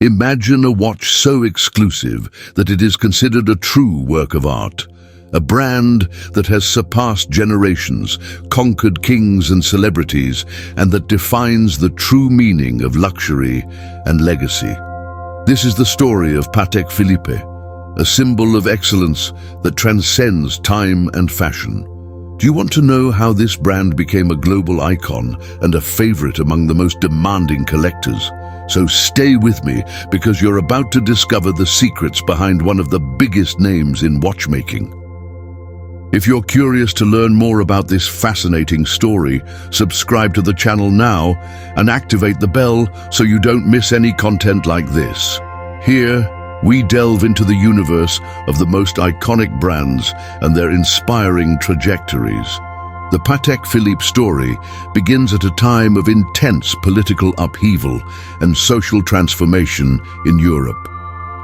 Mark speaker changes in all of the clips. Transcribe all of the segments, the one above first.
Speaker 1: Imagine a watch so exclusive that it is considered a true work of art. A brand that has surpassed generations, conquered kings and celebrities, and that defines the true meaning of luxury and legacy. This is the story of Patek Philippe, a symbol of excellence that transcends time and fashion. Do you want to know how this brand became a global icon and a favorite among the most demanding collectors? So stay with me, because you're about to discover the secrets behind one of the biggest names in watchmaking. If you're curious to learn more about this fascinating story, subscribe to the channel now and activate the bell so you don't miss any content like this. Here, we delve into the universe of the most iconic brands and their inspiring trajectories. The Patek Philippe story begins at a time of intense political upheaval and social transformation in Europe.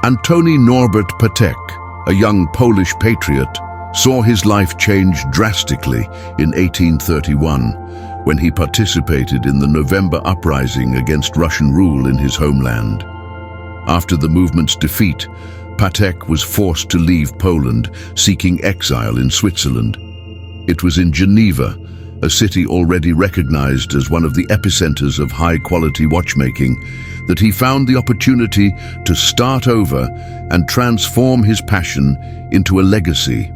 Speaker 1: Antoni Norbert Patek, a young Polish patriot, saw his life change drastically in 1831 when he participated in the November uprising against Russian rule in his homeland. After the movement's defeat, Patek was forced to leave Poland, seeking exile in Switzerland. It was in Geneva, a city already recognized as one of the epicenters of high-quality watchmaking, that he found the opportunity to start over and transform his passion into a legacy.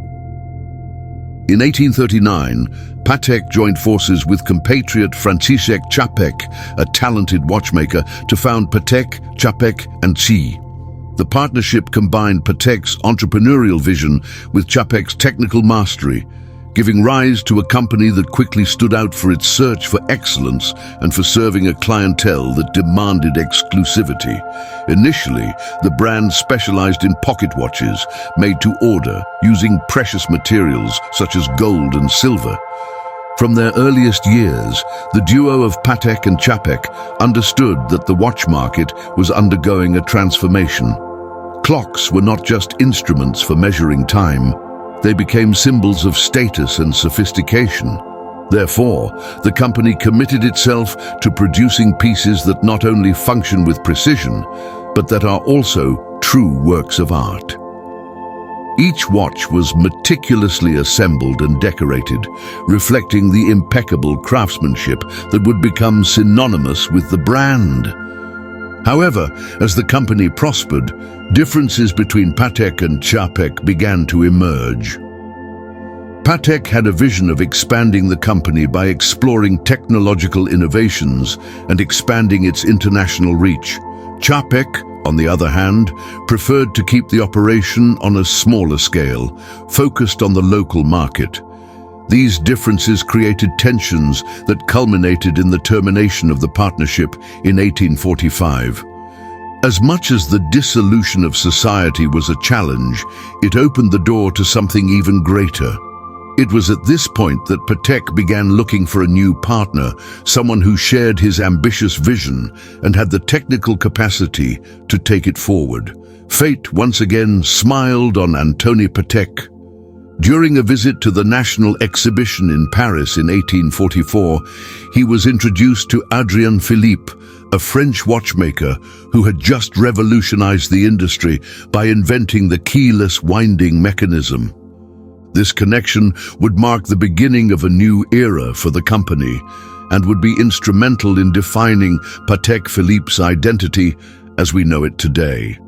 Speaker 1: In 1839, Patek joined forces with compatriot Franciszek Czapek, a talented watchmaker, to found Patek, Czapek and Cie. The partnership combined Patek's entrepreneurial vision with Czapek's technical mastery, giving rise to a company that quickly stood out for its search for excellence and for serving a clientele that demanded exclusivity. Initially, the brand specialized in pocket watches made to order using precious materials such as gold and silver. From their earliest years, the duo of Patek and Czapek understood that the watch market was undergoing a transformation. Clocks were not just instruments for measuring time. They became symbols of status and sophistication. Therefore, the company committed itself to producing pieces that not only function with precision, but that are also true works of art. Each watch was meticulously assembled and decorated, reflecting the impeccable craftsmanship that would become synonymous with the brand. However, as the company prospered, differences between Patek and Czapek began to emerge. Patek had a vision of expanding the company by exploring technological innovations and expanding its international reach. Czapek, on the other hand, preferred to keep the operation on a smaller scale, focused on the local market. These differences created tensions that culminated in the termination of the partnership in 1845. As much as the dissolution of society was a challenge, it opened the door to something even greater. It was at this point that Patek began looking for a new partner, someone who shared his ambitious vision and had the technical capacity to take it forward. Fate once again smiled on Antoni Patek. During a visit to the National Exhibition in Paris in 1844, he was introduced to Adrien Philippe, a French watchmaker who had just revolutionized the industry by inventing the keyless winding mechanism. This connection would mark the beginning of a new era for the company and would be instrumental in defining Patek Philippe's identity as we know it today.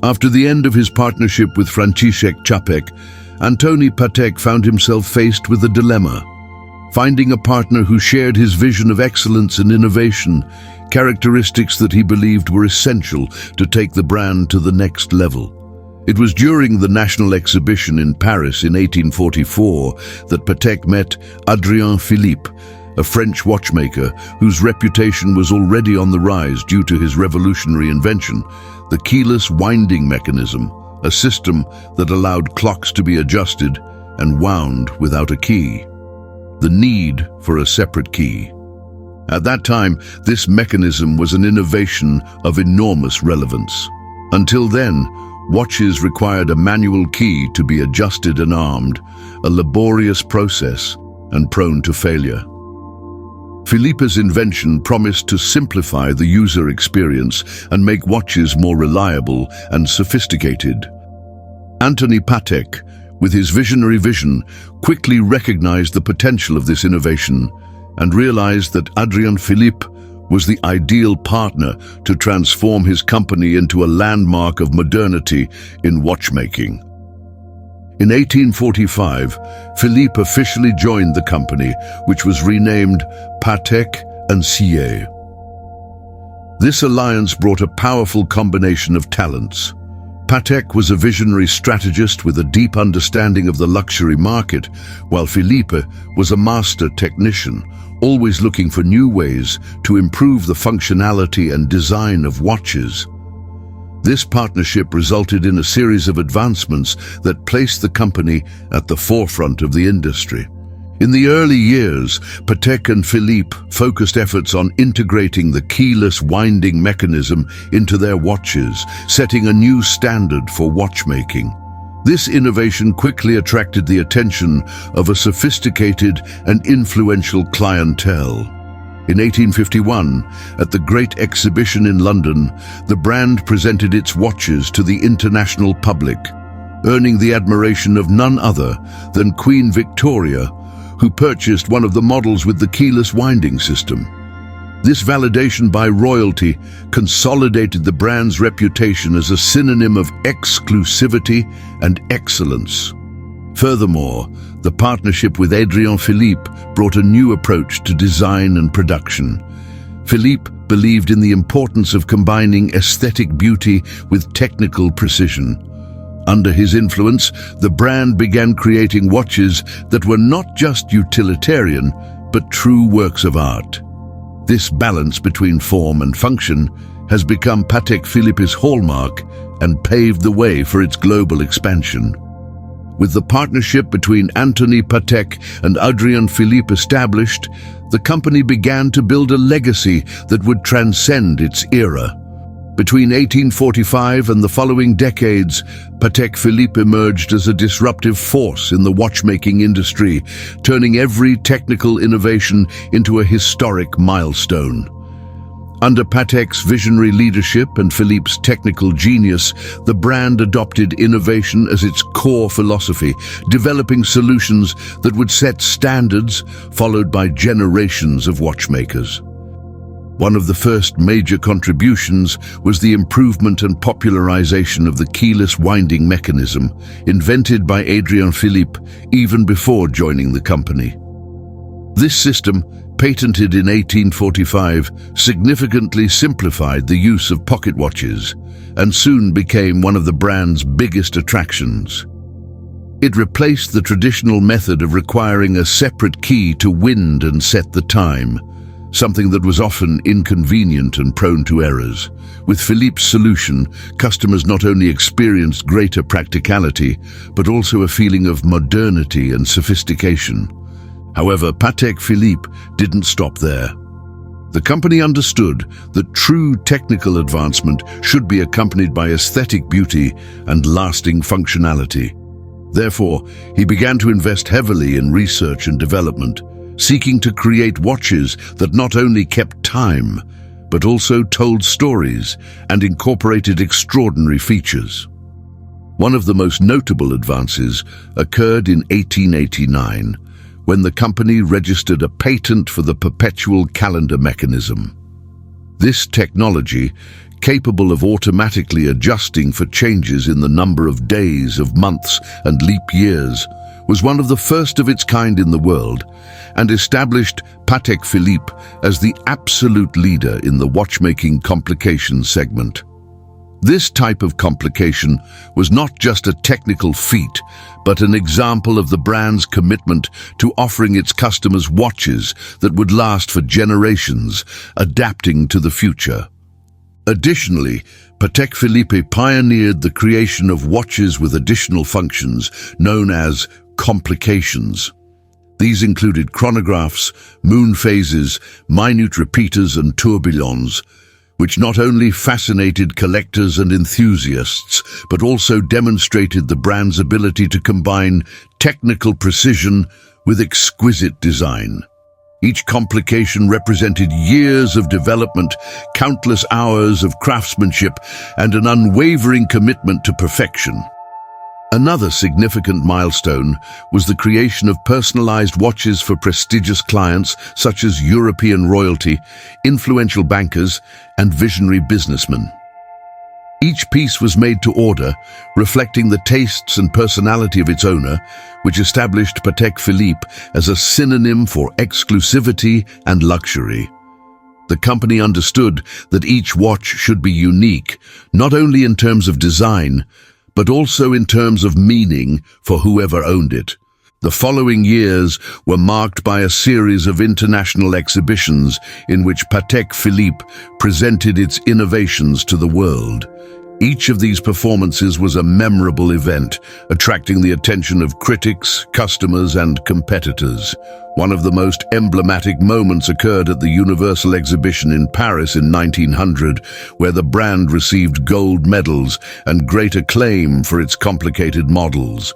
Speaker 1: After the end of his partnership with Franciszek Czapek, Antoni Patek found himself faced with a dilemma: finding a partner who shared his vision of excellence and innovation, characteristics that he believed were essential to take the brand to the next level. It was during the National Exhibition in Paris in 1844 that Patek met Adrien Philippe, a French watchmaker whose reputation was already on the rise due to his revolutionary invention, the keyless winding mechanism, a system that allowed clocks to be adjusted and wound without a key. The need for a separate key. At that time, this mechanism was an innovation of enormous relevance. Until then, watches required a manual key to be adjusted and armed, a laborious process and prone to failure. Philippe's invention promised to simplify the user experience and make watches more reliable and sophisticated. Anthony Patek, with his visionary vision, quickly recognized the potential of this innovation and realized that Adrien Philippe was the ideal partner to transform his company into a landmark of modernity in watchmaking. In 1845, Philippe officially joined the company, which was renamed Patek and Scier. This alliance brought a powerful combination of talents. Patek was a visionary strategist with a deep understanding of the luxury market, while Philippe was a master technician, always looking for new ways to improve the functionality and design of watches. This partnership resulted in a series of advancements that placed the company at the forefront of the industry. In the early years, Patek and Philippe focused efforts on integrating the keyless winding mechanism into their watches, setting a new standard for watchmaking. This innovation quickly attracted the attention of a sophisticated and influential clientele. In 1851, at the Great Exhibition in London, the brand presented its watches to the international public, earning the admiration of none other than Queen Victoria, who purchased one of the models with the keyless winding system. This validation by royalty consolidated the brand's reputation as a synonym of exclusivity and excellence. Furthermore, the partnership with Adrien Philippe brought a new approach to design and production. Philippe believed in the importance of combining aesthetic beauty with technical precision. Under his influence, the brand began creating watches that were not just utilitarian, but true works of art. This balance between form and function has become Patek Philippe's hallmark and paved the way for its global expansion. With the partnership between Anthony Patek and Adrien Philippe established, the company began to build a legacy that would transcend its era. Between 1845 and the following decades, Patek Philippe emerged as a disruptive force in the watchmaking industry, turning every technical innovation into a historic milestone. Under Patek's visionary leadership and Philippe's technical genius, the brand adopted innovation as its core philosophy, developing solutions that would set standards followed by generations of watchmakers. One of the first major contributions was the improvement and popularization of the keyless winding mechanism, invented by Adrien Philippe even before joining the company. This system, patented in 1845, significantly simplified the use of pocket watches and soon became one of the brand's biggest attractions. It replaced the traditional method of requiring a separate key to wind and set the time, something that was often inconvenient and prone to errors. With Philippe's solution, customers not only experienced greater practicality, but also a feeling of modernity and sophistication. However, Patek Philippe didn't stop there. The company understood that true technical advancement should be accompanied by aesthetic beauty and lasting functionality. Therefore, he began to invest heavily in research and development, seeking to create watches that not only kept time, but also told stories and incorporated extraordinary features. One of the most notable advances occurred in 1889, when the company registered a patent for the perpetual calendar mechanism. This technology, capable of automatically adjusting for changes in the number of days, of months, and leap years, was one of the first of its kind in the world and established Patek Philippe as the absolute leader in the watchmaking complication segment. This type of complication was not just a technical feat, but an example of the brand's commitment to offering its customers watches that would last for generations, adapting to the future. Additionally, Patek Philippe pioneered the creation of watches with additional functions known as complications. These included chronographs, moon phases, minute repeaters and tourbillons, which not only fascinated collectors and enthusiasts, but also demonstrated the brand's ability to combine technical precision with exquisite design. Each complication represented years of development, countless hours of craftsmanship, and an unwavering commitment to perfection. Another significant milestone was the creation of personalized watches for prestigious clients such as European royalty, influential bankers, and visionary businessmen. Each piece was made to order, reflecting the tastes and personality of its owner, which established Patek Philippe as a synonym for exclusivity and luxury. The company understood that each watch should be unique, not only in terms of design, but also in terms of meaning for whoever owned it. The following years were marked by a series of international exhibitions in which Patek Philippe presented its innovations to the world. Each of these performances was a memorable event, attracting the attention of critics, customers, and competitors. One of the most emblematic moments occurred at the Universal Exhibition in Paris in 1900, where the brand received gold medals and great acclaim for its complicated models.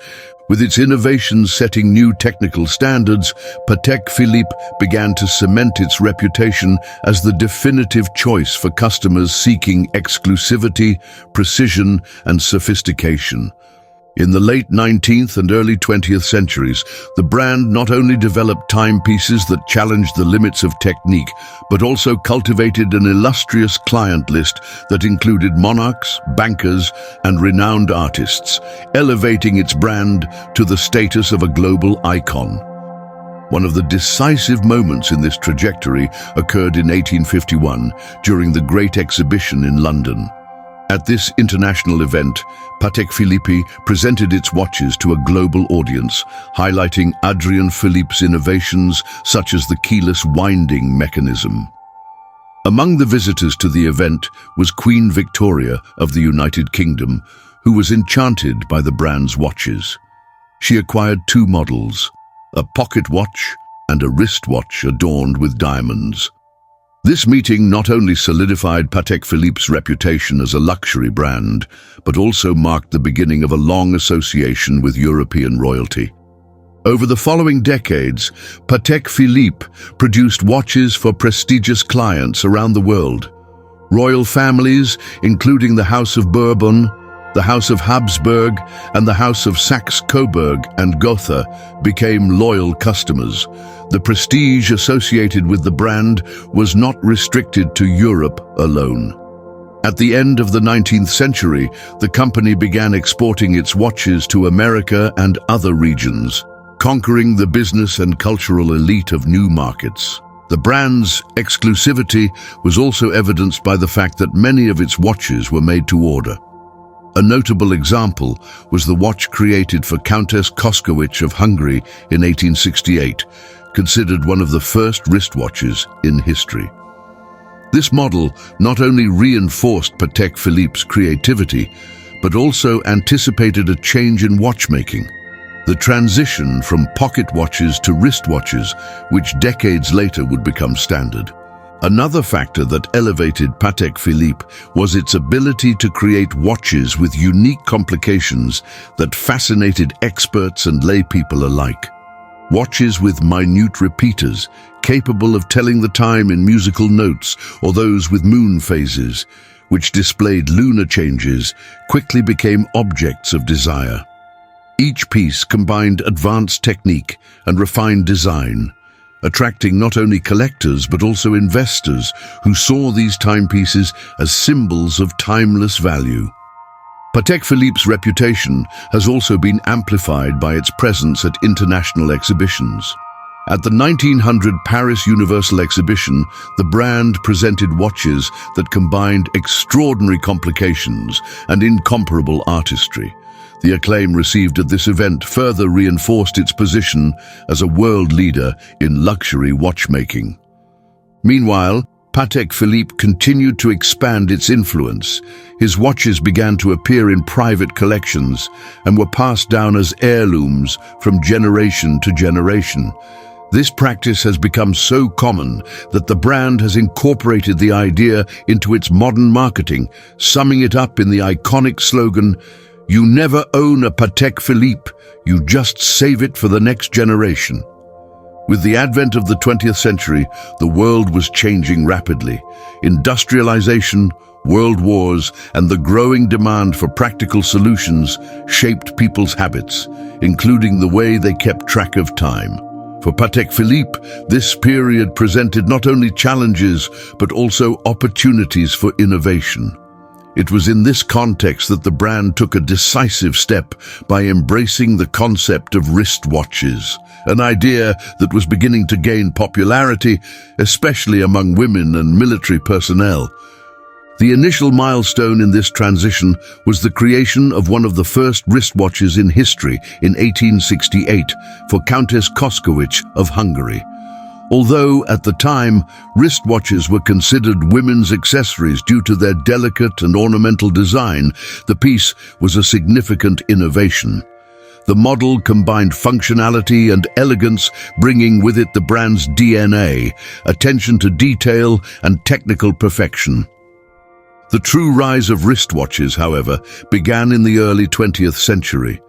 Speaker 1: With its innovations setting new technical standards, Patek Philippe began to cement its reputation as the definitive choice for customers seeking exclusivity, precision, and sophistication. In the late 19th and early 20th centuries, the brand not only developed timepieces that challenged the limits of technique, but also cultivated an illustrious client list that included monarchs, bankers, and renowned artists, elevating its brand to the status of a global icon. One of the decisive moments in this trajectory occurred in 1851 during the Great Exhibition in London. At this international event, Patek Philippe presented its watches to a global audience, highlighting Adrien Philippe's innovations such as the keyless winding mechanism. Among the visitors to the event was Queen Victoria of the United Kingdom, who was enchanted by the brand's watches. She acquired two models, a pocket watch and a wristwatch adorned with diamonds. This meeting not only solidified Patek Philippe's reputation as a luxury brand, but also marked the beginning of a long association with European royalty. Over the following decades, Patek Philippe produced watches for prestigious clients around the world. Royal families, including the House of Bourbon, the House of Habsburg, and the House of Saxe-Coburg and Gotha, became loyal customers. The prestige associated with the brand was not restricted to Europe alone. At the end of the 19th century, the company began exporting its watches to America and other regions, conquering the business and cultural elite of new markets. The brand's exclusivity was also evidenced by the fact that many of its watches were made to order. A notable example was the watch created for Countess Koskowitz of Hungary in 1868, considered one of the first wristwatches in history. This model not only reinforced Patek Philippe's creativity, but also anticipated a change in watchmaking, the transition from pocket watches to wristwatches, which decades later would become standard. Another factor that elevated Patek Philippe was its ability to create watches with unique complications that fascinated experts and laypeople alike. Watches with minute repeaters, capable of telling the time in musical notes, or those with moon phases, which displayed lunar changes, quickly became objects of desire. Each piece combined advanced technique and refined design, attracting not only collectors but also investors who saw these timepieces as symbols of timeless value. Patek Philippe's reputation has also been amplified by its presence at international exhibitions. At the 1900 Paris Universal Exhibition, the brand presented watches that combined extraordinary complications and incomparable artistry. The acclaim received at this event further reinforced its position as a world leader in luxury watchmaking. Meanwhile, Patek Philippe continued to expand its influence. His watches began to appear in private collections and were passed down as heirlooms from generation to generation. This practice has become so common that the brand has incorporated the idea into its modern marketing, summing it up in the iconic slogan, "You never own a Patek Philippe, you just save it for the next generation." With the advent of the 20th century, the world was changing rapidly. Industrialization, world wars, and the growing demand for practical solutions shaped people's habits, including the way they kept track of time. For Patek Philippe, this period presented not only challenges, but also opportunities for innovation. It was in this context that the brand took a decisive step by embracing the concept of wristwatches, an idea that was beginning to gain popularity, especially among women and military personnel. The initial milestone in this transition was the creation of one of the first wristwatches in history in 1868 for Countess Koskowicz of Hungary. Although, at the time, wristwatches were considered women's accessories due to their delicate and ornamental design, the piece was a significant innovation. The model combined functionality and elegance, bringing with it the brand's DNA, attention to detail and technical perfection. The true rise of wristwatches, however, began in the early 20th century.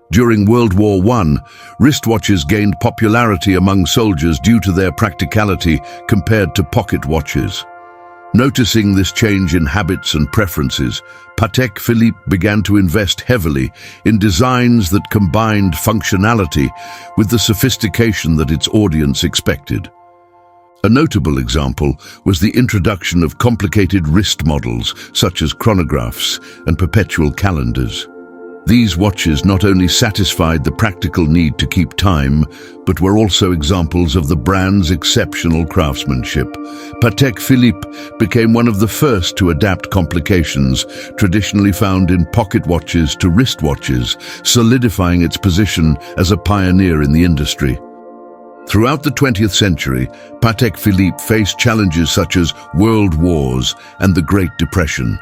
Speaker 1: During World War I, wristwatches gained popularity among soldiers due to their practicality compared to pocket watches. Noticing this change in habits and preferences, Patek Philippe began to invest heavily in designs that combined functionality with the sophistication that its audience expected. A notable example was the introduction of complicated wrist models such as chronographs and perpetual calendars. These watches not only satisfied the practical need to keep time, but were also examples of the brand's exceptional craftsmanship. Patek Philippe became one of the first to adapt complications traditionally found in pocket watches to wristwatches, solidifying its position as a pioneer in the industry. Throughout the 20th century, Patek Philippe faced challenges such as world wars and the Great Depression.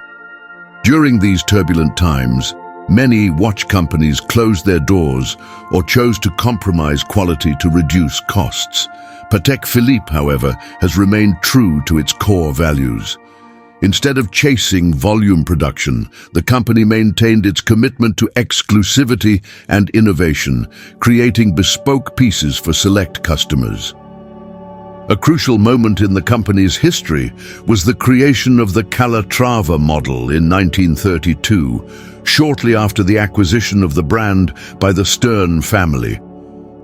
Speaker 1: During these turbulent times, many watch companies closed their doors or chose to compromise quality to reduce costs. Patek Philippe, however, has remained true to its core values. Instead of chasing volume production, the company maintained its commitment to exclusivity and innovation, creating bespoke pieces for select customers. A crucial moment in the company's history was the creation of the Calatrava model in 1932, shortly after the acquisition of the brand by the Stern family.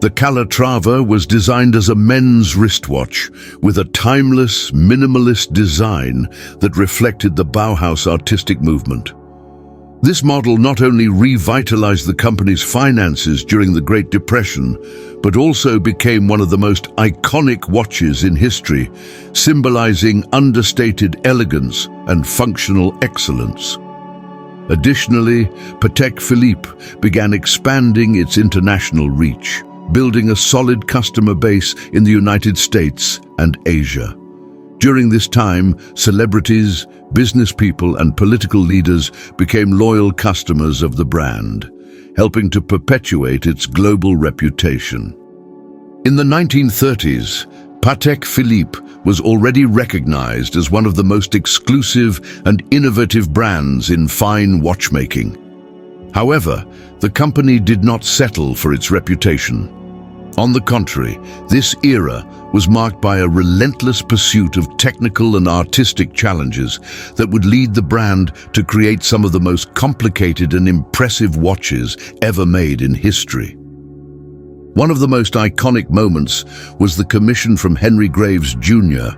Speaker 1: The Calatrava was designed as a men's wristwatch with a timeless, minimalist design that reflected the Bauhaus artistic movement. This model not only revitalized the company's finances during the Great Depression, but also became one of the most iconic watches in history, symbolizing understated elegance and functional excellence. Additionally, Patek Philippe began expanding its international reach, building a solid customer base in the United States and Asia. During this time, celebrities, business people, and political leaders became loyal customers of the brand, helping to perpetuate its global reputation. In the 1930s, Patek Philippe was already recognized as one of the most exclusive and innovative brands in fine watchmaking. However, the company did not settle for its reputation. On the contrary, this era was marked by a relentless pursuit of technical and artistic challenges that would lead the brand to create some of the most complicated and impressive watches ever made in history. One of the most iconic moments was the commission from Henry Graves Jr.,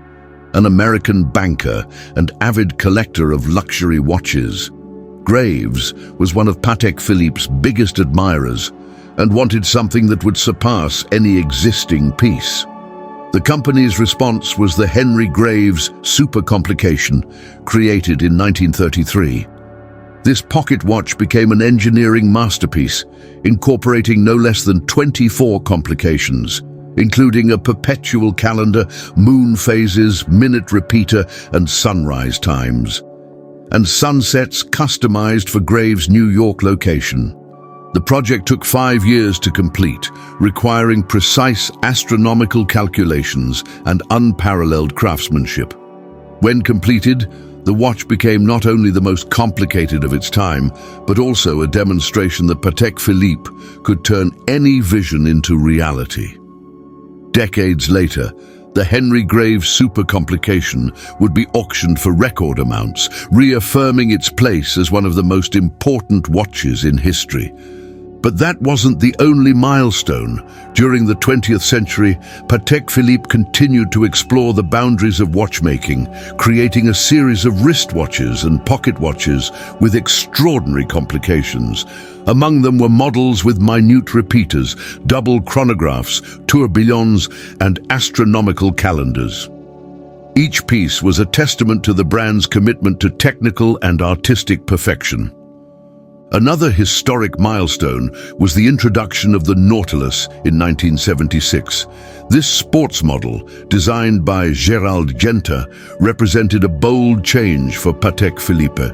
Speaker 1: an American banker and avid collector of luxury watches. Graves was one of Patek Philippe's biggest admirers and wanted something that would surpass any existing piece. The company's response was the Henry Graves Super Complication, created in 1933. This pocket watch became an engineering masterpiece, incorporating no less than 24 complications, including a perpetual calendar, moon phases, minute repeater, and sunrise times, and sunsets customized for Graves' New York location. The project took 5 years to complete, requiring precise astronomical calculations and unparalleled craftsmanship. When completed, the watch became not only the most complicated of its time, but also a demonstration that Patek Philippe could turn any vision into reality. Decades later, the Henry Graves super complication would be auctioned for record amounts, reaffirming its place as one of the most important watches in history. But that wasn't the only milestone. During the 20th century, Patek Philippe continued to explore the boundaries of watchmaking, creating a series of wristwatches and pocket watches with extraordinary complications. Among them were models with minute repeaters, double chronographs, tourbillons, and astronomical calendars. Each piece was a testament to the brand's commitment to technical and artistic perfection. Another historic milestone was the introduction of the Nautilus in 1976. This sports model, designed by Gérald Genta, represented a bold change for Patek Philippe.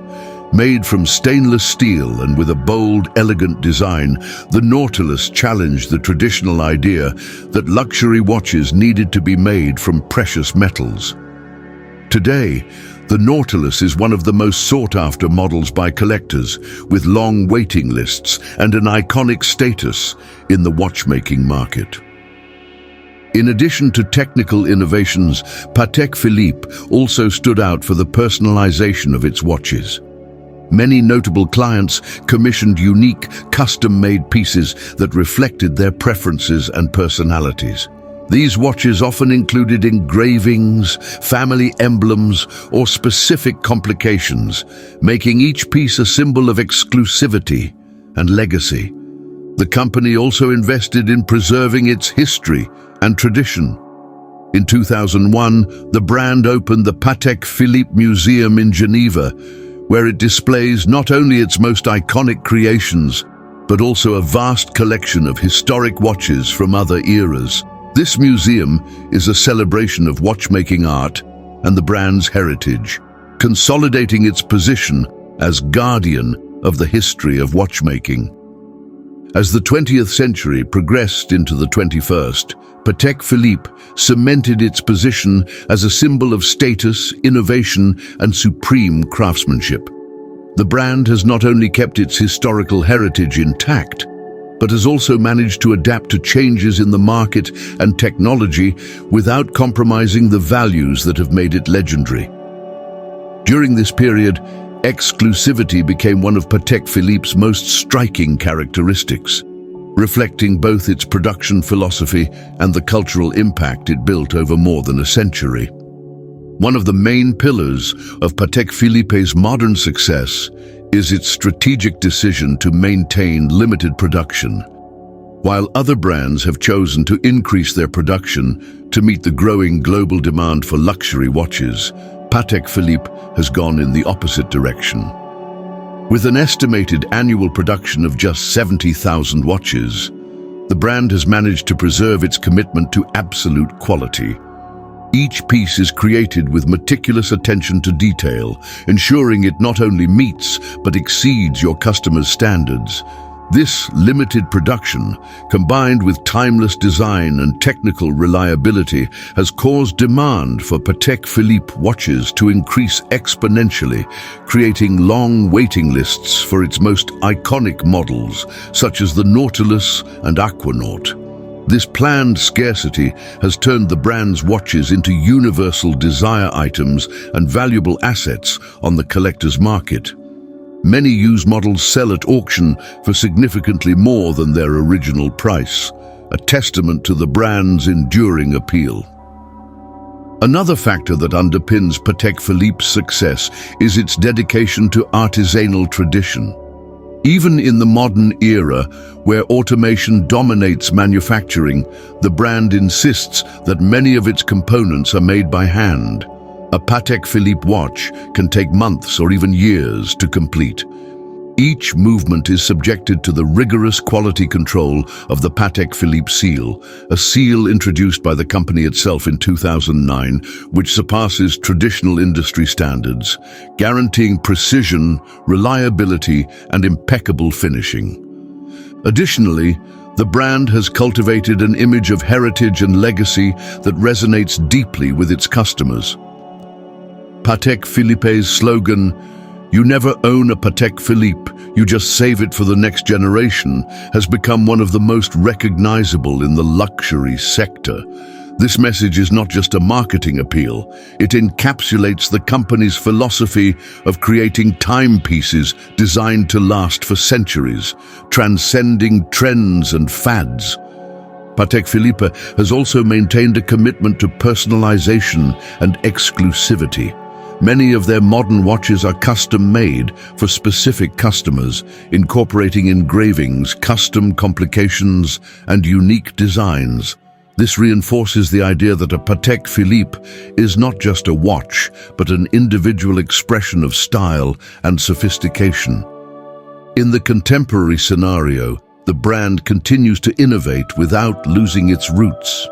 Speaker 1: Made from stainless steel and with a bold, elegant design, the Nautilus challenged the traditional idea that luxury watches needed to be made from precious metals. Today, the Nautilus is one of the most sought-after models by collectors, with long waiting lists and an iconic status in the watchmaking market. In addition to technical innovations, Patek Philippe also stood out for the personalization of its watches. Many notable clients commissioned unique, custom-made pieces that reflected their preferences and personalities. These watches often included engravings, family emblems, or specific complications, making each piece a symbol of exclusivity and legacy. The company also invested in preserving its history and tradition. In 2001, the brand opened the Patek Philippe Museum in Geneva, where it displays not only its most iconic creations, but also a vast collection of historic watches from other eras. This museum is a celebration of watchmaking art and the brand's heritage, consolidating its position as guardian of the history of watchmaking. As the 20th century progressed into the 21st, Patek Philippe cemented its position as a symbol of status, innovation, and supreme craftsmanship. The brand has not only kept its historical heritage intact, but has also managed to adapt to changes in the market and technology without compromising the values that have made it legendary. During this period, exclusivity became one of Patek Philippe's most striking characteristics, reflecting both its production philosophy and the cultural impact it built over more than a century. One of the main pillars of Patek Philippe's modern success is its strategic decision to maintain limited production. While other brands have chosen to increase their production to meet the growing global demand for luxury watches, Patek Philippe has gone in the opposite direction. With an estimated annual production of just 70,000 watches, the brand has managed to preserve its commitment to absolute quality. Each piece is created with meticulous attention to detail, ensuring it not only meets but exceeds your customers' standards. This limited production, combined with timeless design and technical reliability, has caused demand for Patek Philippe watches to increase exponentially, creating long waiting lists for its most iconic models, such as the Nautilus and Aquanaut. This planned scarcity has turned the brand's watches into universal desire items and valuable assets on the collector's market. Many used models sell at auction for significantly more than their original price, a testament to the brand's enduring appeal. Another factor that underpins Patek Philippe's success is its dedication to artisanal tradition. Even in the modern era, where automation dominates manufacturing, the brand insists that many of its components are made by hand. A Patek Philippe watch can take months or even years to complete. Each movement is subjected to the rigorous quality control of the Patek Philippe seal, a seal introduced by the company itself in 2009, which surpasses traditional industry standards, guaranteeing precision, reliability, and impeccable finishing. Additionally, the brand has cultivated an image of heritage and legacy that resonates deeply with its customers. Patek Philippe's slogan, "You never own a Patek Philippe, You just save it for the next generation has become one of the most recognizable in the luxury sector. This message is not just a marketing appeal, it encapsulates the company's philosophy of creating timepieces designed to last for centuries, transcending trends and fads. Patek Philippe has also maintained a commitment to personalization and exclusivity. Many of their modern watches are custom-made for specific customers, incorporating engravings, custom complications, and unique designs. This reinforces the idea that a Patek Philippe is not just a watch, but an individual expression of style and sophistication. In the contemporary scenario, the brand continues to innovate without losing its roots.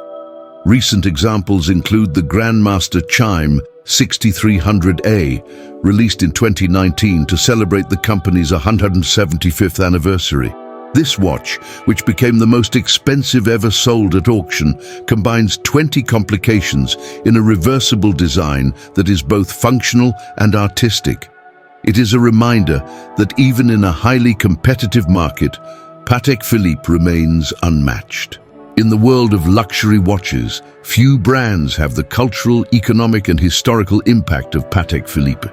Speaker 1: Recent examples include the Grandmaster Chime 6300A, released in 2019 to celebrate the company's 175th anniversary. This watch, which became the most expensive ever sold at auction, combines 20 complications in a reversible design that is both functional and artistic. It is a reminder that even in a highly competitive market, Patek Philippe remains unmatched. In the world of luxury watches, few brands have the cultural, economic, and historical impact of Patek Philippe.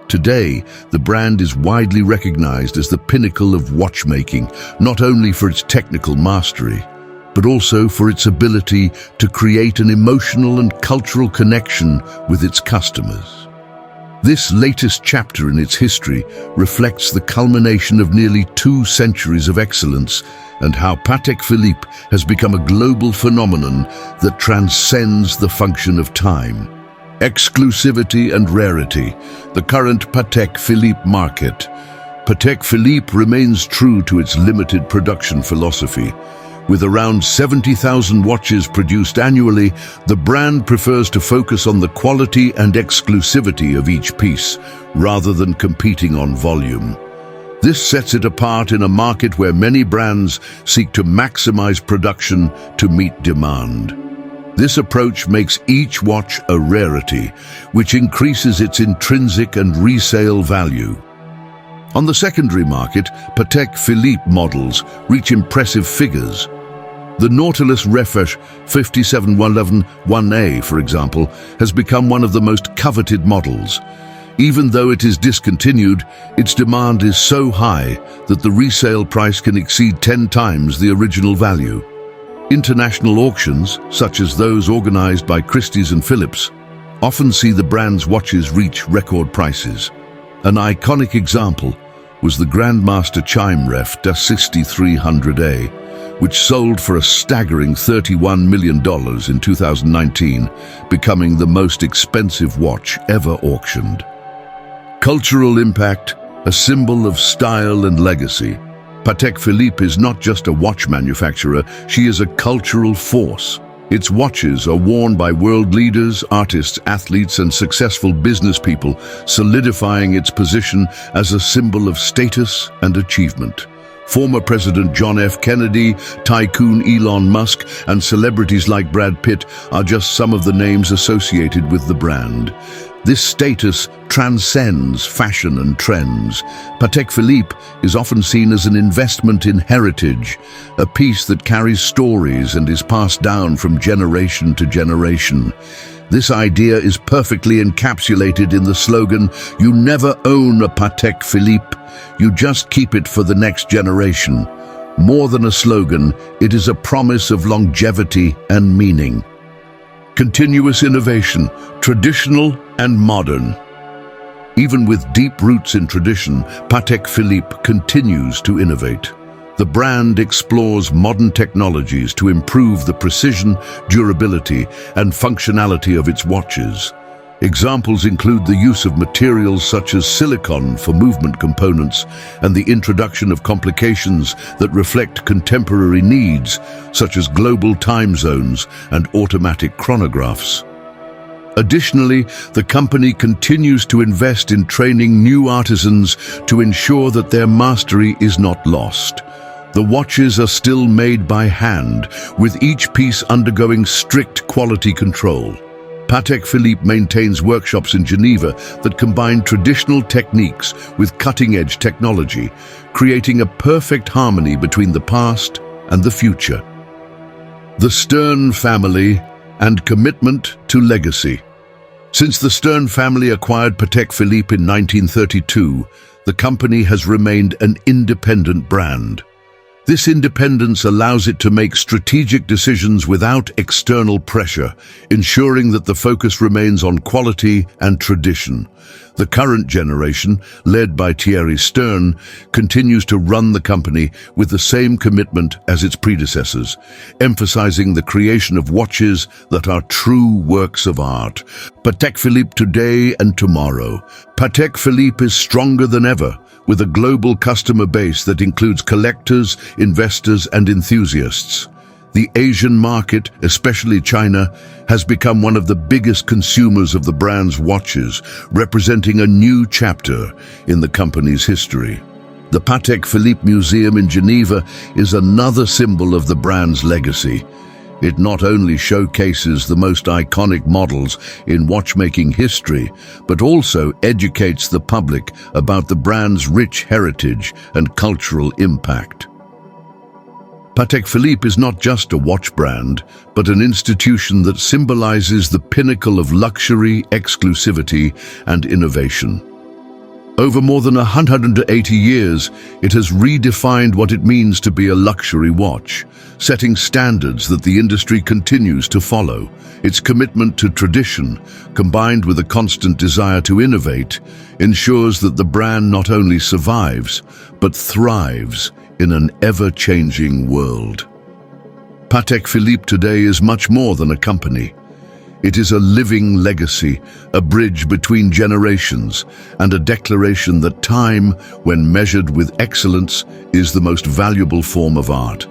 Speaker 1: Today, the brand is widely recognized as the pinnacle of watchmaking, not only for its technical mastery, but also for its ability to create an emotional and cultural connection with its customers. This latest chapter in its history reflects the culmination of nearly 2 centuries of excellence and how Patek Philippe has become a global phenomenon that transcends the function of time. Exclusivity and rarity, the current Patek Philippe market. Patek Philippe remains true to its limited production philosophy. With around 70,000 watches produced annually, the brand prefers to focus on the quality and exclusivity of each piece, rather than competing on volume. This sets it apart in a market where many brands seek to maximize production to meet demand. This approach makes each watch a rarity, which increases its intrinsic and resale value. On the secondary market, Patek Philippe models reach impressive figures. The Nautilus Refresh 57111A, for example, has become one of the most coveted models. Even though it is discontinued, its demand is so high that the resale price can exceed 10 times the original value. International auctions, such as those organized by Christie's and Phillips, often see the brand's watches reach record prices. An iconic example was the Grandmaster Chime Ref 6300A, which sold for a staggering $31 million in 2019, becoming the most expensive watch ever auctioned. Cultural impact, a symbol of style and legacy. Patek Philippe is not just a watch manufacturer, she is a cultural force. Its watches are worn by world leaders, artists, athletes, and successful business people, solidifying its position as a symbol of status and achievement. Former President John F. Kennedy, tycoon Elon Musk, and celebrities like Brad Pitt are just some of the names associated with the brand. This status transcends fashion and trends. Patek Philippe is often seen as an investment in heritage, a piece that carries stories and is passed down from generation to generation. This idea is perfectly encapsulated in the slogan, "You never own a Patek Philippe, you just keep it for the next generation." More than a slogan, it is a promise of longevity and meaning. Continuous innovation, traditional and modern. Even with deep roots in tradition, Patek Philippe continues to innovate. The brand explores modern technologies to improve the precision, durability, and functionality of its watches. Examples include the use of materials such as silicon for movement components and the introduction of complications that reflect contemporary needs, such as global time zones and automatic chronographs. Additionally, the company continues to invest in training new artisans to ensure that their mastery is not lost. The watches are still made by hand, with each piece undergoing strict quality control. Patek Philippe maintains workshops in Geneva that combine traditional techniques with cutting-edge technology, creating a perfect harmony between the past and the future. The Stern family and commitment to legacy. Since the Stern family acquired Patek Philippe in 1932, the company has remained an independent brand. This independence allows it to make strategic decisions without external pressure, ensuring that the focus remains on quality and tradition. The current generation, led by Thierry Stern, continues to run the company with the same commitment as its predecessors, emphasizing the creation of watches that are true works of art. Patek Philippe today and tomorrow. Patek Philippe is stronger than ever, with a global customer base that includes collectors, investors, and enthusiasts. The Asian market, especially China, has become one of the biggest consumers of the brand's watches, representing a new chapter in the company's history. The Patek Philippe Museum in Geneva is another symbol of the brand's legacy. It not only showcases the most iconic models in watchmaking history, but also educates the public about the brand's rich heritage and cultural impact. Patek Philippe is not just a watch brand, but an institution that symbolizes the pinnacle of luxury, exclusivity, and innovation. Over more than 180 years, it has redefined what it means to be a luxury watch, setting standards that the industry continues to follow. Its commitment to tradition, combined with a constant desire to innovate, ensures that the brand not only survives, but thrives in an ever-changing world. Patek Philippe today is much more than a company. It is a living legacy, a bridge between generations, and a declaration that time, when measured with excellence, is the most valuable form of art.